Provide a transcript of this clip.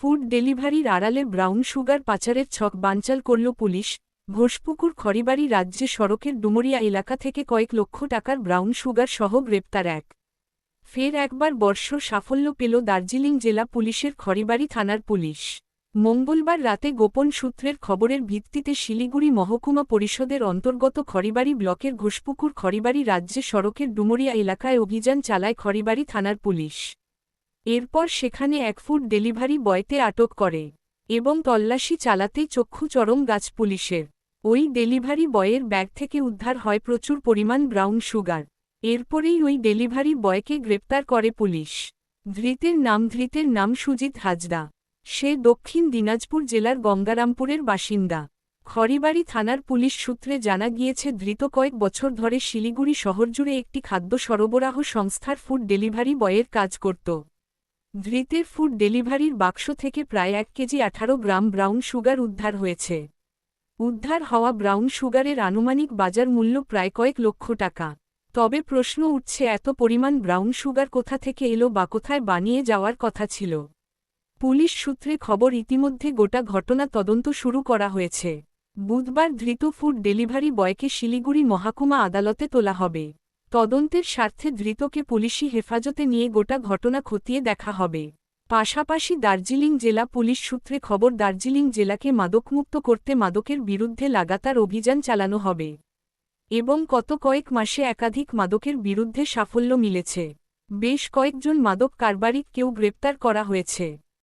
Food ডেলিভারির আড়ালে brown sugar পাচারের ছক বানচাল করল পুলিশ। ঘোষপুকুর খড়িবাড়ি রাজ্যে সড়কের ডুমুরিয়া এলাকা থেকে কয়েক লক্ষ টাকার ব্রাউন সুগার সহ গ্রেপ্তার এক। ফের একবার বর্ষ সাফল্য পেল দার্জিলিং জেলা পুলিশের খড়িবাড়ি থানার পুলিশ। মঙ্গলবার রাতে গোপন সূত্রের খবরের ভিত্তিতে শিলিগুড়ি মহকুমা পরিষদের অন্তর্গত খড়িবাড়ি ব্লকের ঘোষপুকুর খড়িবাড়ি রাজ্যে সড়কের ডুমুরিয়া এলাকায় অভিযান চালায় খড়িবাড়ি থানার পুলিশ। এরপর সেখানে এক ফুড ডেলিভারি বয়কে আটক করে এবং তল্লাশি চালাতেই চক্ষু চরম গাছ পুলিশের। ওই ডেলিভারি বয়ের ব্যাগ থেকে উদ্ধার হয় প্রচুর পরিমাণ ব্রাউন সুগার। এরপরেই ওই ডেলিভারি বয়কে গ্রেপ্তার করে পুলিশ। ধৃতের নাম সুজিত হাজরা। সে দক্ষিণ দিনাজপুর জেলার গঙ্গারামপুরের বাসিন্দা। খড়িবাড়ি থানার পুলিশ সূত্রে জানা গিয়েছে ধৃত কয়েক বছর ধরে শিলিগুড়ি শহরজুড়ে একটি খাদ্য সরবরাহ সংস্থার ফুড ডেলিভারি বয়ের কাজ করত। ধৃতের ফুড ডেলিভারির বাক্স থেকে প্রায় 1 কেজি 18 গ্রাম ব্রাউন সুগার উদ্ধার হয়েছে। উদ্ধার হওয়া ব্রাউন সুগারের আনুমানিক বাজার মূল্য প্রায় কয়েক লক্ষ টাকা। তবে প্রশ্ন উঠছে এত পরিমাণ ব্রাউন সুগার কোথা থেকে এলো বা কোথায় বানিয়ে যাওয়ার কথা ছিল। পুলিশ সূত্রে খবর ইতিমধ্যে গোটা ঘটনা তদন্ত শুরু করা হয়েছে। বুধবার ধৃত ফুড ডেলিভারি বয়কে শিলিগুড়ি মহকুমা আদালতে তোলা হবে। তদন্তের স্বার্থে ধৃতকে পুলিশি হেফাজতে নিয়ে গোটা ঘটনা খতিয়ে দেখা হবে। পাশাপাশি দার্জিলিং জেলা পুলিশ সূত্রে খবর দার্জিলিং জেলাকে মাদকমুক্ত করতে মাদকের বিরুদ্ধে লাগাতার অভিযান চালানো হবে এবং গত কয়েক মাসে একাধিক মাদকের বিরুদ্ধে সাফল্য মিলেছে। বেশ কয়েকজন মাদক কারবারিকেও গ্রেপ্তার করা হয়েছে।